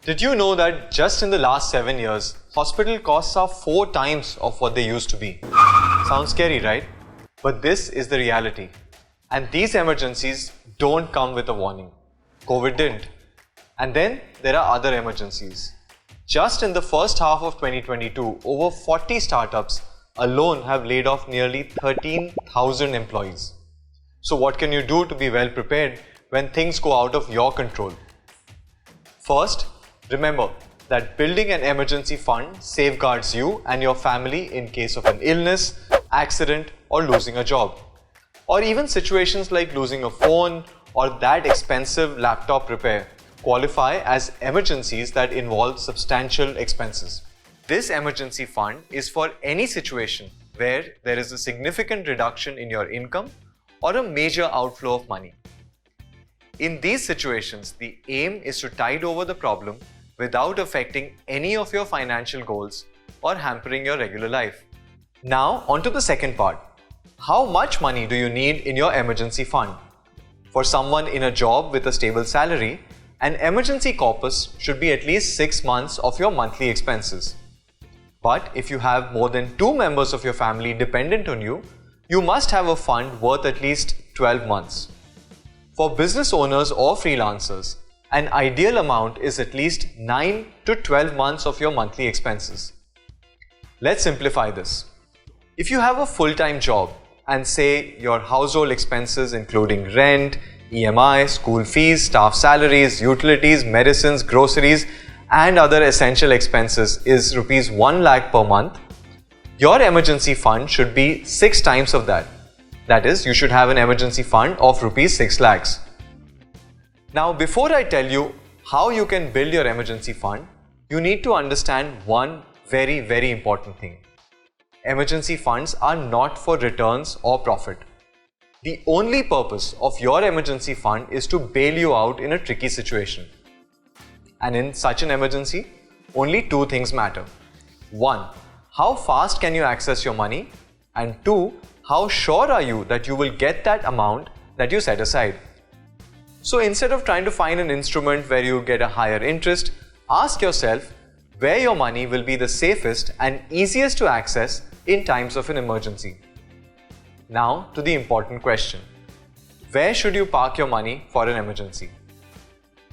Did you know that just in the last 7 years, hospital costs are 4 times of what they used to be? Sounds scary, right? But this is the reality. And these emergencies don't come with a warning. COVID didn't. And then there are other emergencies. Just in the first half of 2022, over 40 startups alone have laid off nearly 13,000 employees. So what can you do to be well prepared when things go out of your control? First, remember that building an emergency fund safeguards you and your family in case of an illness, accident, or losing a job. Or even situations like losing a phone or that expensive laptop repair qualify as emergencies that involve substantial expenses. This emergency fund is for any situation where there is a significant reduction in your income or a major outflow of money. In these situations, the aim is to tide over the problem without affecting any of your financial goals or hampering your regular life. Now, on to the second part. How much money do you need in your emergency fund? For someone in a job with a stable salary, an emergency corpus should be at least 6 months of your monthly expenses. But if you have more than 2 members of your family dependent on you, you must have a fund worth at least 12 months. For business owners or freelancers, an ideal amount is at least 9 to 12 months of your monthly expenses. Let's simplify this. If you have a full-time job and say your household expenses including rent, EMI, school fees, staff salaries, utilities, medicines, groceries and other essential expenses is rupees 1 lakh per month, your emergency fund should be 6 times of that. That is, you should have an emergency fund of rupees 6 lakhs. Now, before I tell you how you can build your emergency fund, you need to understand one very important thing. Emergency funds are not for returns or profit. The only purpose of your emergency fund is to bail you out in a tricky situation. And in such an emergency, only 2 things matter. 1. How fast can you access your money? And 2. How sure are you that you will get that amount that you set aside? So instead of trying to find an instrument where you get a higher interest, ask yourself where your money will be the safest and easiest to access in times of an emergency. Now to the important question. Where should you park your money for an emergency?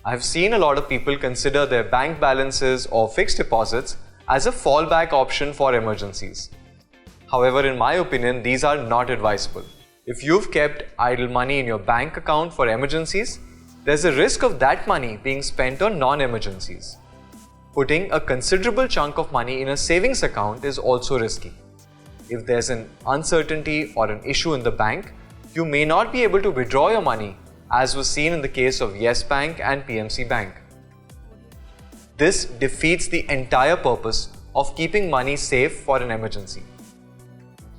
I've seen a lot of people consider their bank balances or fixed deposits as a fallback option for emergencies. However, in my opinion, these are not advisable. If you've kept idle money in your bank account for emergencies, there's a risk of that money being spent on non-emergencies. Putting a considerable chunk of money in a savings account is also risky. If there's an uncertainty or an issue in the bank, you may not be able to withdraw your money, as was seen in the case of Yes Bank and PMC Bank. This defeats the entire purpose of keeping money safe for an emergency.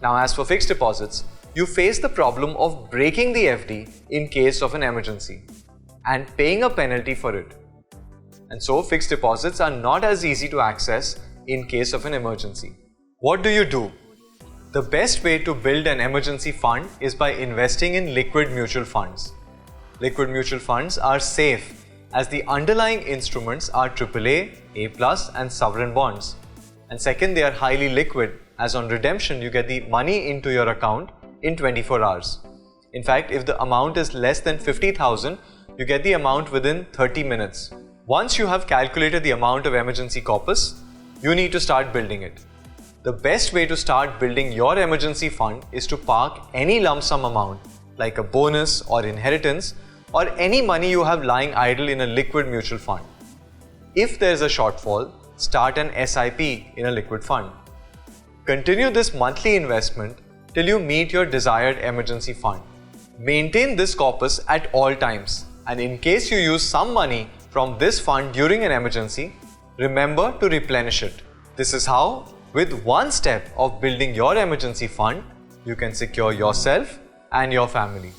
Now, as for fixed deposits, you face the problem of breaking the FD in case of an emergency and paying a penalty for it. And so fixed deposits are not as easy to access in case of an emergency. What do you do? The best way to build an emergency fund is by investing in liquid mutual funds. Liquid mutual funds are safe as the underlying instruments are AAA, A+, and sovereign bonds. And second, they are highly liquid as on redemption you get the money into your account in 24 hours. In fact, if the amount is less than 50,000, you get the amount within 30 minutes. Once you have calculated the amount of emergency corpus, you need to start building it. The best way to start building your emergency fund is to park any lump sum amount, like a bonus or inheritance, or any money you have lying idle in a liquid mutual fund. If there is a shortfall, start an SIP in a liquid fund. Continue this monthly investment till you meet your desired emergency fund. Maintain this corpus at all times, and in case you use some money from this fund during an emergency, remember to replenish it. This is how, with one step of building your emergency fund, you can secure yourself and your family.